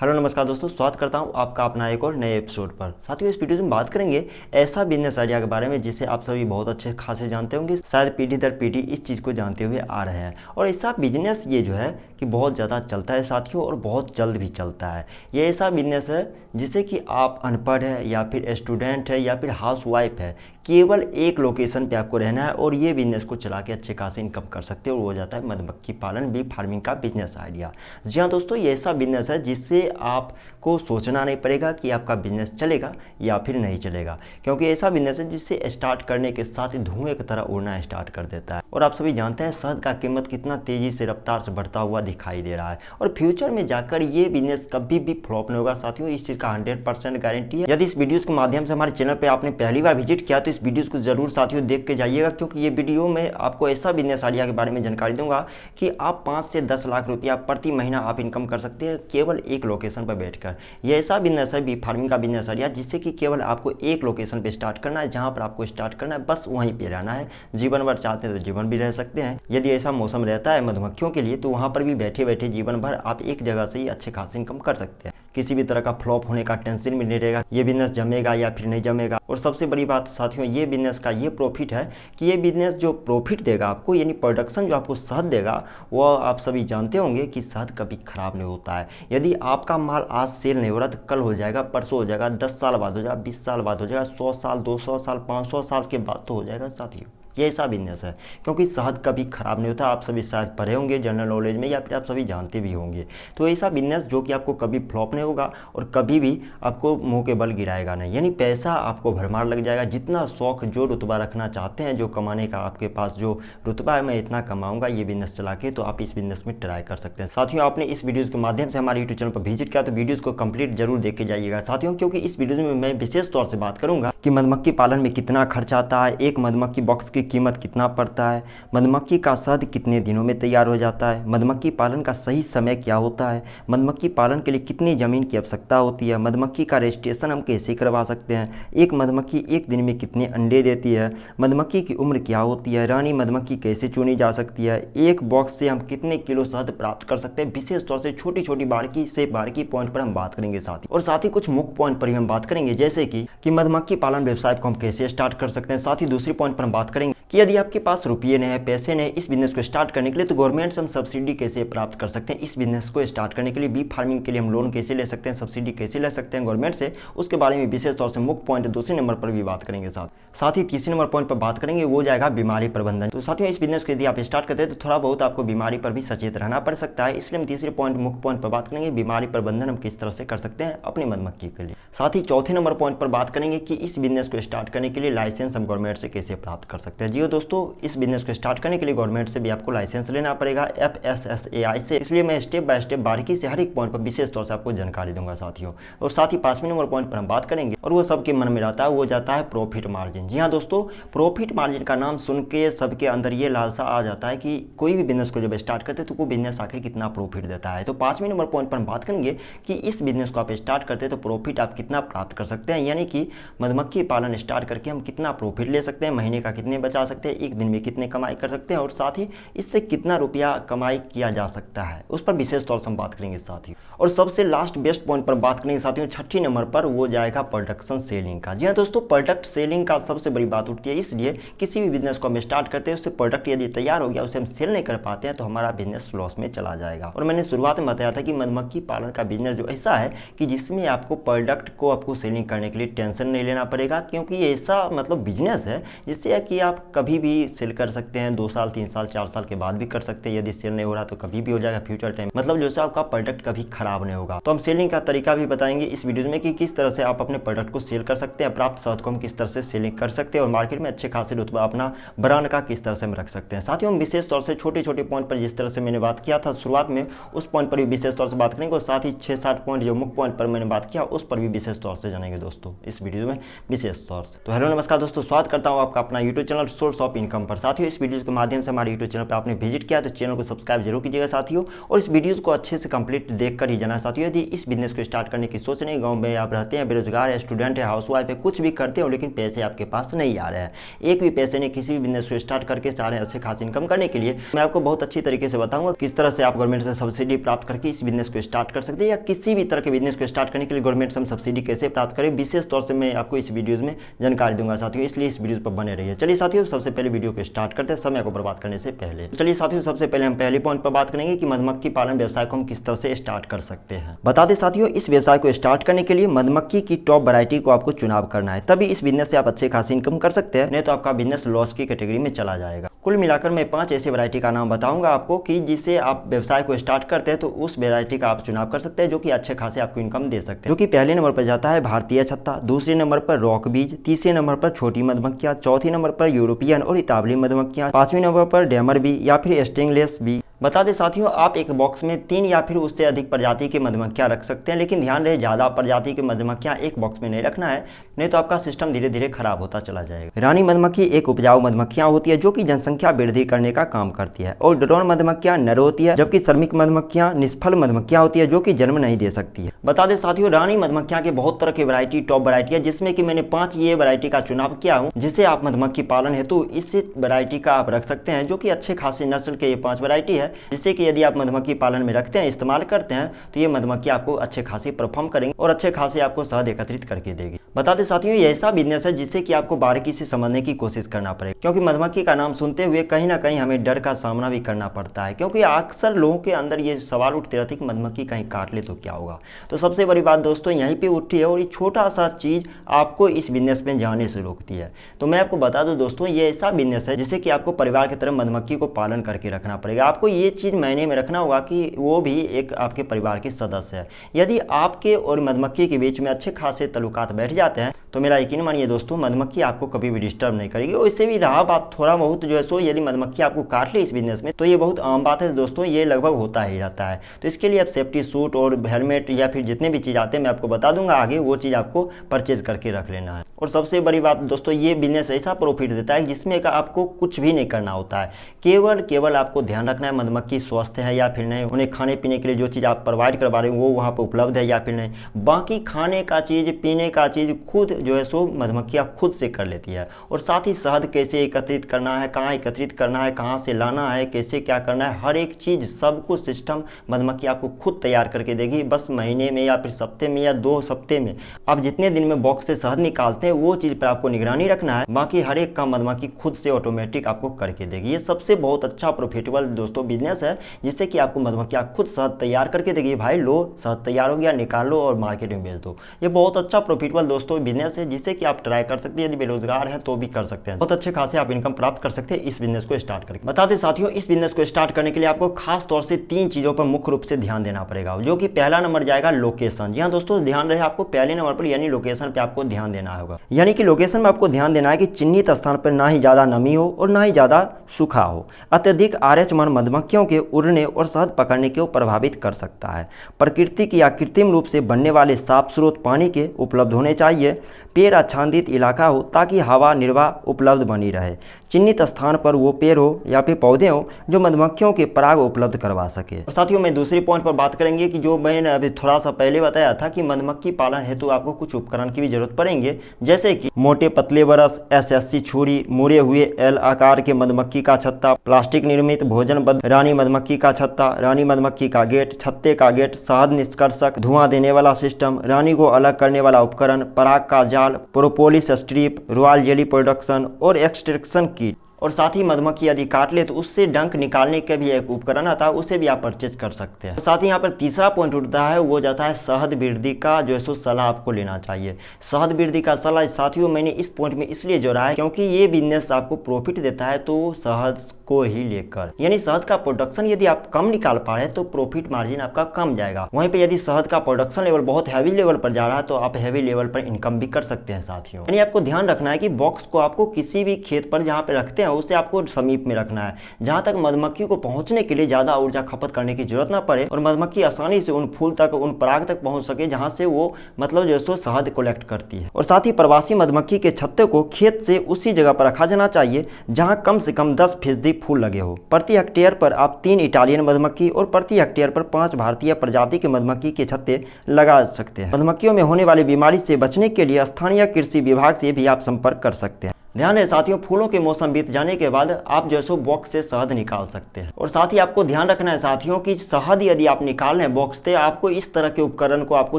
Hello नमस्कार दोस्तों, स्वागत करता हूं आपका अपना एक और नए एपिसोड पर। साथियों, इस वीडियो में बात करेंगे ऐसा बिजनेस आइडिया के बारे में जिसे आप सभी बहुत अच्छे खासे जानते होंगे। शायद पीढ़ी दर पीढ़ी इस चीज़ को जानते हुए आ रहे हैं और ऐसा बिजनेस ये जो है कि बहुत ज़्यादा चलता है साथियों, और बहुत जल्द भी चलता है। ये ऐसा बिजनेस है जिसे कि आप अनपढ़ है या फिर स्टूडेंट है या फिर हाउस वाइफ है, केवल एक लोकेशन पे आपको रहना है और ये बिजनेस को चला के अच्छे खासे इनकम कर सकते हो। और हो जाता है मधुमक्खी पालन बी फार्मिंग का बिजनेस आइडिया। जी हाँ दोस्तों, ये ऐसा बिजनेस है जिससे आपको सोचना नहीं पड़ेगा कि आपका बिजनेस चलेगा या फिर नहीं चलेगा, क्योंकि ऐसा बिजनेस है जिससे स्टार्ट करने के साथ ही धुएं की तरह उड़ना स्टार्ट कर देता है। और आप सभी जानते हैं शहद का कीमत कितना तेजी से रफ्तार से बढ़ता हुआ दिखाई दे रहा है और फ्यूचर में जाकर ये बिजनेस कभी भी फ्लॉप नहीं होगा साथियों, इस चीज़ का 100% गारंटी है। यदि इस वीडियो के माध्यम से हमारे चैनल पर आपने पहली बार विजिट किया तो इस वीडियो को जरूर साथियों देख के जाइएगा, क्योंकि ये वीडियो में आपको ऐसा बिजनेस आइडिया के बारे में जानकारी दूंगा कि आप 5 से 10 लाख रुपया प्रति महीना आप इनकम कर सकते हैं केवल एक लोकेशन पर बैठकर। यह ऐसा बिजनेस है बी फार्मिंग का बिजनेस आइडिया जिससे कि केवल आपको एक लोकेशन पे स्टार्ट करना है, जहां पर आपको स्टार्ट करना है बस वहीं पे रहना है। जीवन भर चाहते हैं तो जीवन भी रह सकते हैं। यदि ऐसा मौसम रहता है मधुमक्खियों के लिए तो वहां पर भी बैठे बैठे जीवन भर आप एक जगह से ही अच्छे खासे इनकम कर सकते हैं। किसी भी तरह का फ्लॉप होने का टेंशन भी नहीं रहेगा, ये बिजनेस जमेगा या फिर नहीं जमेगा। और सबसे बड़ी बात साथियों, ये बिजनेस का ये प्रॉफिट है कि ये बिजनेस जो प्रॉफिट देगा आपको, यानी प्रोडक्शन जो आपको शहद देगा, वो आप सभी जानते होंगे कि शहद कभी खराब नहीं होता है। यदि आपका माल आज सेल नहीं हो रहा तो कल हो जाएगा, परसों हो जाएगा, 10 साल बाद हो जाएगा, 20 साल बाद हो जाएगा, 100 साल, 200 साल, 500 साल के बाद तो हो जाएगा साथियों। ये ऐसा बिजनेस है क्योंकि शहद कभी खराब नहीं होता। आप सभी शायद पढ़े होंगे जनरल नॉलेज में या फिर आप सभी जानते भी होंगे। तो ऐसा बिजनेस जो कि आपको कभी फ्लॉप नहीं होगा और कभी भी आपको मुंह के बल गिराएगा नहीं, यानी पैसा आपको भरमार लग जाएगा। जितना शौक जो रुतबा रखना चाहते हैं, जो कमाने का आपके पास जो रुतबा है, मैं इतना कमाऊंगा ये बिजनेस चला के, तो आप इस बिजनेस में ट्राई कर सकते हैं। साथियों, आपने इस वीडियोज़ के माध्यम से हमारे यूट्यूब चैनल पर विजिट किया तो वीडियोज़ को कंप्लीट जरूर देख के जाइएगा साथियों, क्योंकि इस वीडियो में मैं विशेष तौर से बात करूंगा कि मधुमक्खी पालन में कितना खर्च आता है, एक मधुमक्खी बॉक्स की कीमत कितना पड़ता है, मधुमक्खी का शहद कितने दिनों में तैयार हो जाता है, मधुमक्खी पालन का सही समय क्या होता है, मधुमक्खी पालन के लिए कितनी ज़मीन की आवश्यकता होती है, मधुमक्खी का रजिस्ट्रेशन हम कैसे करवा सकते हैं, एक मधुमक्खी एक दिन में कितने अंडे देती है, मधुमक्खी की उम्र क्या होती है, रानी मधुमक्खी कैसे चुनी जा सकती है, एक बॉक्स से हम कितने किलो शहद प्राप्त कर सकते हैं। विशेष तौर से छोटी छोटी बारीकी पॉइंट पर हम बात करेंगे साथ ही कुछ मुख्य पॉइंट पर भी हम बात करेंगे, जैसे कि मधुमक्खी पालन व्यवसाय को हम कैसे स्टार्ट कर सकते हैं। साथ ही दूसरी पॉइंट पर हम बात करेंगे कि यदि आपके पास रुपये नहीं है, पैसे नहीं, इस बिजनेस को स्टार्ट करने के लिए तो गवर्नमेंट से हम सब्सिडी कैसे प्राप्त कर सकते हैं। इस बिजनेस को स्टार्ट करने के लिए बी फार्मिंग के लिए हम लोन कैसे ले सकते हैं, सब्सिडी कैसे ले सकते हैं गवर्नमेंट से, उसके बारे में विशेष तौर से मुख्य पॉइंट दूसरे नंबर पर भी बात करेंगे। साथ ही तीसरे नंबर पॉइंट पर बात करेंगे वो जाएगा बीमारी प्रबंधन। तो साथियों, इस बिजनेस को यदि आप स्टार्ट करते हैं तो थोड़ा बहुत आपको बीमारी पर भी सचेत रहना पड़ सकता है, इसलिए हम तीसरे पॉइंट मुख्य पॉइंट पर बात करेंगे बीमारी प्रबंधन हम किस तरह से कर सकते हैं अपनी मधुमक्खी के लिए। साथ ही चौथे नंबर पॉइंट पर बात करेंगे कि इस बिजनेस को स्टार्ट करने के लिए लाइसेंस हम गवर्नमेंट से कैसे प्राप्त कर सकते हैं। जी दोस्तों, इस बिजनेस को स्टार्ट करने के लिए गवर्नमेंट से भी आपको लाइसेंस लेना पड़ेगा, FSSAI से, इसलिए मैं स्टेप बाय स्टेप बारीकी से हर एक पॉइंट पर विशेष तौर से आपको जानकारी दूंगा साथियों। और साथ ही 5वें नंबर पॉइंट पर हम बात करेंगे और वो सबके मन में रहता है, वो जाता है प्रॉफिट मार्जिन। जी हाँ दोस्तों, प्रॉफिट मार्जिन का नाम सुन के सबके अंदर ये लालसा आ जाता है कि कोई भी बिजनेस को जब स्टार्ट करते हैं तो वो बिजनेस आखिर कितना प्रॉफिट देता है। तो 5वें नंबर पॉइंट पर हम बात करेंगे कि इस बिजनेस को आप स्टार्ट करते हैं तो प्रॉफिट आप कितना प्राप्त कर सकते हैं, यानी कि मधुमक्खी पालन स्टार्ट करके हम कितना प्रॉफिट ले सकते हैं, महीने का कितने बचा सकते हैं, एक दिन में कितने कमाई कर सकते हैं और साथ ही इससे कितना रुपया कमाई किया जा सकता है, उस पर विशेष तौर से हम बात करेंगे साथियों। और सबसे लास्ट बेस्ट पॉइंट पर बात करेंगे साथियों, 6ठे नंबर पर, वो जाएगा प्रोडक्शन सेलिंग का। जी हाँ दोस्तों, प्रोडक्ट सेलिंग का सबसे बड़ी बात उठती है, इसलिए किसी भी बिजनेस को हम स्टार्ट करते हैं उससे प्रोडक्ट यदि तैयार हो गया उसे हम सेल नहीं कर पाते हैं तो हमारा बिजनेस लॉस में चला जाएगा। और मैंने शुरुआत में बताया था कि मधुमक्खी पालन का बिजनेस जो ऐसा है कि जिसमें आपको प्रोडक्ट को आपको सेलिंग करने के लिए टेंशन नहीं लेना पड़ेगा, क्योंकि ये ऐसा मतलब बिजनेस है जिससे कि आप कभी भी सेल कर सकते हैं, 2 साल 3 साल 4 साल के बाद भी कर सकते हैं। यदि सेल नहीं हो रहा तो कभी भी हो जाएगा फ्यूचर टाइम, मतलब जैसे आपका प्रोडक्ट कभी खराब नहीं होगा। तो हम सेलिंग का तरीका भी बताएंगे इस वीडियो में कि किस तरह से आप अपने प्रोडक्ट को सेल कर सकते हैं, प्राप्त शहद को हम किस तरह से सेलिंग कर सकते हैं और मार्केट में अच्छे खासे रुतबा अपना ब्रांड का किस तरह से हम रख सकते हैं। साथियों, हम विशेष तौर से छोटे छोटे पॉइंट पर जिस तरह से मैंने बात किया था शुरुआत में, उस पॉइंट पर भी विशेष तौर से बात करेंगे और साथ ही 6-7 पॉइंट जो मुख्य पॉइंट पर मैंने बात किया उस पर भी विशेष तौर से जानेंगे दोस्तों इस वीडियो में विशेष तौर से। तो हेलो नमस्कार दोस्तों, स्वागत करता हूं आपका अपना YouTube channel source of income पर। साथियों इस वीडियो के माध्यम से हमारे यूट्यूब चैनल पर आपने विजिट किया तो चैनल को सब्सक्राइब जरूर कीजिएगा साथियों, और इस वीडियो को अच्छे से कंप्लीट देखकर ही जाना साथियों। यदि इस बिजनेस को स्टार्ट करने की सोच रहे हैं, गाँव में आप रहते हैं, बेरोजगार है, स्टूडेंट है, हाउसवाइफ है, कुछ भी करते हो लेकिन पैसे आपके पास नहीं आ रहे हैं, एक भी पैसे नहीं, किसी भी बिजनेस को स्टार्ट करके सारे अच्छे खास इनकम करने के लिए मैं आपको बहुत अच्छी तरीके से बताऊंगा किस तरह से आप गवर्नमेंट से सब्सिडी प्राप्त करके इस बिजनेस को स्टार्ट कर सकते हैं, या किसी भी तरह के बिजनेस को स्टार्ट करने के लिए गवर्नमेंट से हम सब्सिडी कैसे प्राप्त करें, विशेष तौर से मैं आपको इस वीडियोस में जानकारी दूंगा साथियों, इसलिए इस वीडियो पर बने रहिए। चलिए साथियों सबसे पहले वीडियो को स्टार्ट करते हैं समय को बर्बाद करने से पहले। चलिए साथियों सबसे पहले हम पहले पॉइंट पर बात करेंगे कि मधुमक्खी पालन व्यवसाय को हम किस तरह से स्टार्ट कर सकते हैं। बता दें साथियों इस व्यवसाय को स्टार्ट करने के लिए मधुमक्खी की टॉप वैरायटी को आपको चुनाव करना है, तभी इस बिजनेस से आप अच्छे खासी इनकम कर सकते हैं, नहीं तो आपका बिजनेस लॉस की कैटेगरी में चला जाएगा। कुल मिलाकर मैं 5 ऐसी वैरायटी का नाम बताऊंगा आपको कि जिससे आप व्यवसाय को स्टार्ट करते हैं तो उस वैरायटी का आप चुनाव कर सकते हैं जो कि अच्छे खासे आपको इनकम दे सकते हैं। जो कि पहले नंबर पर जाता है भारतीय छत्ता, दूसरे नंबर पर रॉक बीज, तीसरे नंबर पर छोटी मधुमक्खियां, चौथे नंबर पर यूरोपियन और इतावली मधुमक्खियां, 5वें नंबर पर डेमर बी या फिर स्टिंगलेस बी। बता दें साथियों आप एक बॉक्स में 3 या फिर उससे अधिक प्रजाति की मधुमक्खियां रख सकते हैं, लेकिन ध्यान रहे ज़्यादा प्रजाति की मधुमक्खियां एक बॉक्स में नहीं रखना है, नहीं तो आपका सिस्टम धीरे धीरे खराब होता चला जाएगा। रानी मधुमक्खी एक उपजाऊ मधुमक्खियां होती है जो कि जनसंख्या वृद्धि करने का काम करती है, और ड्रोन मधुमक्खियां नर होती है, जबकि श्रमिक मधुमक्खियां निष्फल मधुमक्खियां होती है जो कि जन्म नहीं दे सकती है। बता दें साथियों रानी मधुमक्खियां के बहुत तरह की वैरायटी टॉप वैरायटी है, जिसमें कि मैंने 5 ये वैरायटी का चुनाव किया हूँ, जिसे आप मधुमक्खी पालन हेतु इस वैरायटी का आप रख सकते हैं, जो कि अच्छे खासी नस्ल के ये 5 वैरायटी है, जिससे कि यदि मधुमक्खी पालन में रखते हैं, इस्तेमाल करते हैं तो ये मधुमक्खी आपको अच्छे खासे परफॉर्म करेंगे और अच्छे खासे आपको शहद एकत्रित करके देगी। बता दें साथियों ये ऐसा बिजनेस है जिससे कि आपको बारीकी से समझने की कोशिश करना पड़ेगा, क्योंकि मधुमक्खी का नाम सुनते हुए कहीं ना कहीं हमें डर का सामना भी करना पड़ता है, क्योंकि अक्सर लोगों के अंदर ये सवाल उठते रहते कि मधुमक्खी कहीं काट ले तो क्या होगा। तो सबसे बड़ी बात दोस्तों यहीं पे उठी है, और ये छोटा सा चीज आपको इस बिजनेस में जाने से रोकती है। तो मैं आपको बता दूं दोस्तों ये ऐसा बिजनेस है जिससे कि आपको परिवार की तरह मधुमक्खी को पालन करके रखना पड़ेगा। आपको ये चीज मायने में रखना होगा कि वो भी एक आपके परिवार के सदस्य है। यदि आपके और मधुमक्खी के बीच में अच्छे खासे ताल्लुकात बैठ जाते हैं तो मेरा यकीन मानिए दोस्तों मधुमक्खी आपको कभी भी डिस्टर्ब नहीं करेगी। और इससे भी रहा बात थोड़ा बहुत जो है सो यदि मधुमक्खी आपको काट ले इस बिजनेस में, तो ये बहुत आम बात है दोस्तों, ये लगभग होता ही रहता है। तो इसके लिए आप सेफ्टी सूट और हेलमेट या फिर जितने भी चीज़ आते हैं मैं आपको बता दूंगा आगे, वो चीज़ आपको परचेज करके रख लेना है। और सबसे बड़ी बात दोस्तों ये बिजनेस ऐसा प्रॉफिट देता है जिसमें का आपको कुछ भी नहीं करना होता है, केवल आपको ध्यान रखना है मधुमक्खी स्वस्थ है या फिर नहीं, उन्हें खाने पीने के लिए जो चीज़ आप प्रोवाइड करवा रहे हो वो वहाँ पर उपलब्ध है या फिर नहीं। बाकी खाने का चीज़ पीने का चीज़ खुद जो है सो मधुमक्खियाँ खुद से कर लेती है, और साथ ही शहद कैसे एकत्रित करना है, कहाँ एकत्रित करना है, कहाँ से लाना है, कैसे क्या करना है, हर एक चीज़ सब कुछ सिस्टम मधुमक्खी आपको खुद तैयार करके देगी। बस महीने में या फिर हफ्ते में या 2 हफ्ते में आप जितने दिन में बॉक्स से शहद निकालते हैं वो चीज़ पर आपको निगरानी रखना है, बाकी हर एक काम मधुमक्खी खुद से ऑटोमेटिक आपको करके देगी। ये सबसे बहुत अच्छा प्रॉफिटेबल दोस्तों बिजनेस है, जिससे कि आपको मधुमक्खियाँ खुद शहद तैयार करके देगी, भाई लो शहद तैयार हो गया निकाल लो और मार्केट में बेच दो। ये बहुत अच्छा प्रॉफिटेबल दोस्तों बिजनेस है, जिससे कि आप ट्राई कर सकते हैं, यदि बेरोजगार है तो भी कर सकते हैं, बहुत अच्छे खासे आप इनकम प्राप्त कर सकते हैं इस बिजनेस को स्टार्ट करके। बता दें साथियों इस बिजनेस को स्टार्ट करने के लिए आपको खास तौर से 3 चीजों पर मुख्य रूप से ध्यान देना पड़ेगा, जो कि पहला नंबर जाएगा लोकेशन। जी हाँ दोस्तों ध्यान रहे आपको पहले नंबर पर यानी लोकेशन पे आपको ध्यान देना होगा, यानी कि लोकेशन में आपको ध्यान देना है कि चिन्हित स्थान पर ना ही ज्यादा नमी हो और ना ही ज्यादा सूखा हो। अत्यधिक RH मान मधुमक्खियों के उड़ने और शहद पकड़ने को प्रभावित कर सकता है। प्राकृतिक या कृत्रिम रूप से बनने वाले साफ स्रोत पानी के उपलब्ध होने चाहिए। पेड़ आच्छादित इलाका हो ताकि हवा निर्वाह उपलब्ध बनी रहे। चिन्हित स्थान पर वो पेड़ हो या फिर पौधे हो जो मधुमक्खियों के पराग उपलब्ध करवा सके। और साथियों मैं दूसरी पॉइंट पर बात करेंगे कि जो मैंने अभी थोड़ा सा पहले बताया था कि मधुमक्खी पालन हेतु आपको कुछ उपकरण की भी जरूरत पड़ेंगे, जैसे कि मोटे पतले ब्रश, SSC छुरी, मुड़े हुए L आकार के मधुमक्खी का छत्ता, प्लास्टिक निर्मित भोजनबद्ध रानी मधुमक्खी का छत्ता, रानी मधुमक्खी का गेट, छत्ते का गेट, शहद निष्कर्षक, धुआं देने वाला सिस्टम, रानी को अलग करने वाला उपकरण, पराग का जाल, propolis strip, royal jelly production और एक्सट्रैक्शन किट। और साथ ही मधुमक्खी यदि काट ले तो उससे डंक निकालने का भी एक उपकरण आता है, उसे भी आप परचेज कर सकते हैं। साथ ही यहाँ पर तीसरा पॉइंट उठता है वो जाता है शहद वृद्धि का जो है सो सलाह आपको लेना चाहिए। शहद वृद्धि का सलाह साथियों मैंने इस पॉइंट में इसलिए जोड़ा है क्योंकि ये बिजनेस आपको प्रॉफिट देता है तो शहद को ही लेकर, यानी शहद का प्रोडक्शन यदि आप कम निकाल पा रहे हैं तो प्रॉफिट मार्जिन आपका कम जाएगा। वहीं पे यदि शहद का प्रोडक्शन लेवल बहुत हैवी लेवल पर जा रहा है तो आप हैवी लेवल पर इनकम भी कर सकते हैं साथियों। यानी आपको ध्यान रखना है कि बॉक्स को आपको किसी भी खेत पर जहाँ पे रखते हैं उसे आपको समीप में रखना है, जहाँ तक मधुमक्खी को पहुँचने के लिए ज़्यादा ऊर्जा खपत करने की जरूरत ना पड़े और मधुमक्खी आसानी से उन फूल तक, उन पराग तक पहुँच सके जहाँ से वो मतलब जो सो शहद कलेक्ट करती है। और साथ ही प्रवासी मधुमक्खी के छत्ते को खेत से उसी जगह पर रखा जाना चाहिए जहाँ कम से कम 10% फूल लगे हो। प्रति हेक्टेयर पर आप 3 इटालियन मधुमक्खी और प्रति हेक्टेयर पर 5 भारतीय प्रजाति के मधुमक्खी के छत्ते लगा सकते हैं। मधुमक्खियों में होने वाली बीमारी से बचने के लिए स्थानीय कृषि विभाग से भी आप संपर्क कर सकते हैं। ध्यान है साथियों, फूलों के मौसम बीत जाने के बाद आप जो है सो बॉक्स से शहद निकाल सकते हैं। और साथ ही आपको ध्यान रखना है साथियों कि शहद यदि आप निकाल रहे हैं बॉक्स से, आपको इस तरह के उपकरण को आपको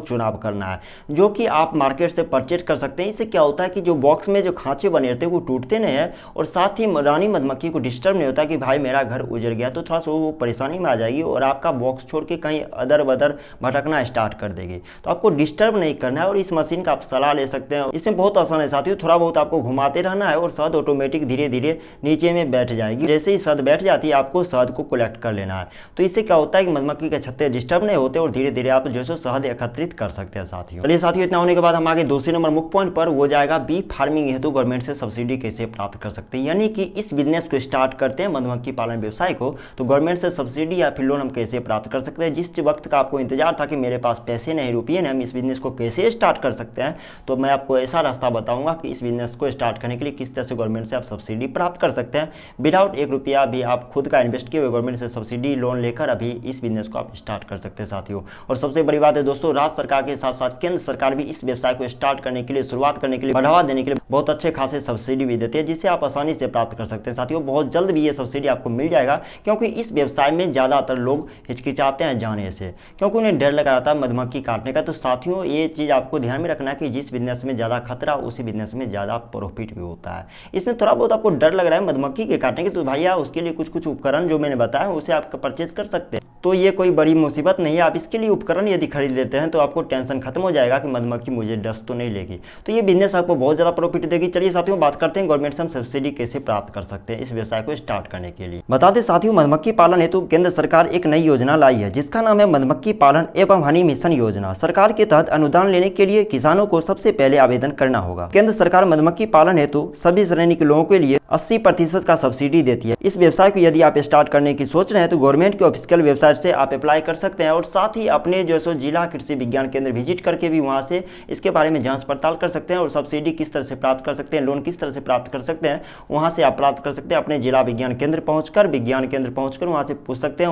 चुनाव करना है जो कि आप मार्केट से परचेज कर सकते हैं। इससे क्या होता है कि जो बॉक्स में जो खांचे बने रहते हैं वो टूटते नहीं है और साथ ही रानी मधुमक्खी को डिस्टर्ब नहीं होता कि भाई मेरा घर उजड़ गया, तो थोड़ा सा वो परेशानी में आ जाएगी और आपका बॉक्स छोड़ के कहीं अदर बदर भटकना स्टार्ट कर देगी। तो आपको डिस्टर्ब नहीं करना है और इस मशीन का आप सलाह ले सकते हैं। इसमें बहुत आसान है साथियों, थोड़ा बहुत आपको घुमाते रहना है और शहद ऑटोमेटिक धीरे धीरे नीचे में बैठ जाएगी। जैसे ही शहद बैठ जाती है आपको शहद को कलेक्ट कर लेना है। तो इससे क्या होता है कि मधुमक्खी के छत्ते डिस्टर्ब नहीं होते और धीरे धीरे आप जो है शहद एकत्रित कर सकते हैं साथियों। चलिए साथियों, इतना होने के बाद हम आगे दूसरे नंबर मुख्य पॉइंट पर, वो जाएगा बी फार्मिंग हेतु गवर्नमेंट से सब्सिडी कैसे प्राप्त कर सकते हैं। यानी कि इस बिजनेस को स्टार्ट करते हैं मधुमक्खी पालन व्यवसाय को, तो गवर्नमेंट से सब्सिडी या फिर लोन हम कैसे प्राप्त कर सकते हैं। जिस वक्त का आपको इंतजार था कि मेरे पास पैसे नहीं, रुपये नहीं, हम इस बिजनेस को कैसे स्टार्ट कर सकते हैं, तो मैं आपको ऐसा रास्ता बताऊंगा कि इस बिजनेस को स्टार्ट करने के लिए किस तरह से गवर्नमेंट से आप सब्सिडी प्राप्त कर सकते हैं। विदाउट 1 रुपया भी आप खुद का इन्वेस्ट किए हुए गवर्नमेंट से सब्सिडी लोन लेकर अभी इस बिजनेस को आप स्टार्ट कर सकते हैं साथियों। और सबसे बड़ी बात है दोस्तों, राज्य सरकार के साथ साथ केंद्र सरकार भी इस व्यवसाय को स्टार्ट करने के लिए, शुरुआत करने के लिए, बढ़ावा देने के लिए बहुत अच्छे खासे सब्सिडी भी देते हैं, जिसे आप आसानी से प्राप्त कर सकते हैं साथियों। बहुत जल्द भी ये सब्सिडी आपको मिल जाएगा, क्योंकि इस व्यवसाय में ज़्यादातर लोग हिचकिचाते हैं जाने से, क्योंकि उन्हें डर लगा रहता है मधुमक्खी काटने का। तो साथियों ये चीज़ आपको ध्यान में रखना है कि जिस बिजनेस में ज़्यादा खतरा, उसी बिजनेस में ज़्यादा प्रॉफिट भी होता है। इसमें थोड़ा बहुत आपको डर लग रहा है मधुमक्खी के काटने के, तो भैया उसके लिए कुछ कुछ उपकरण जो मैंने बताया उसे आप परचेज कर सकते हैं। तो ये कोई बड़ी मुसीबत नहीं है। आप इसके लिए उपकरण यदि खरीद लेते हैं तो आपको टेंशन खत्म हो जाएगा कि मधुमक्खी मुझे डस्ट तो नहीं लेगी। तो ये बिजनेस आपको बहुत ज़्यादा प्रॉफिट देगी। चलिए साथियों, बात करते हैं गवर्नमेंट से हम सब्सिडी कैसे प्राप्त कर सकते हैं इस व्यवसाय को स्टार्ट करने के लिए। बता दें साथियों, मधुमक्खी पालन हेतु केंद्र सरकार एक नई योजना लाई है जिसका नाम है मधुमक्खी पालन एवं हनी मिशन योजना। सरकार के तहत अनुदान लेने के लिए किसानों को सबसे पहले आवेदन करना होगा। केंद्र सरकार मधुमक्खी पालन हेतु सभी श्रेणी के लोगों के लिए 80% का सब्सिडी देती है। इस व्यवसाय को यदि आप स्टार्ट करने की सोच रहे हैं तो गवर्नमेंट के ऑफिशियल वेबसाइट से आप अप्लाई कर सकते हैं और साथ ही अपने जो सो जिला कृषि विज्ञान केंद्र विजिट करके भी वहां से इसके बारे में जांच पड़ताल कर सकते हैं और सब्सिडी किस तरह से प्राप्त कर सकते हैं, लोन किस तरह से प्राप्त कर सकते हैं, वहां से आप प्राप्त कर सकते हैं। अपने जिला विज्ञान केंद्र पहुंचकर वहां से पूछ सकते हैं,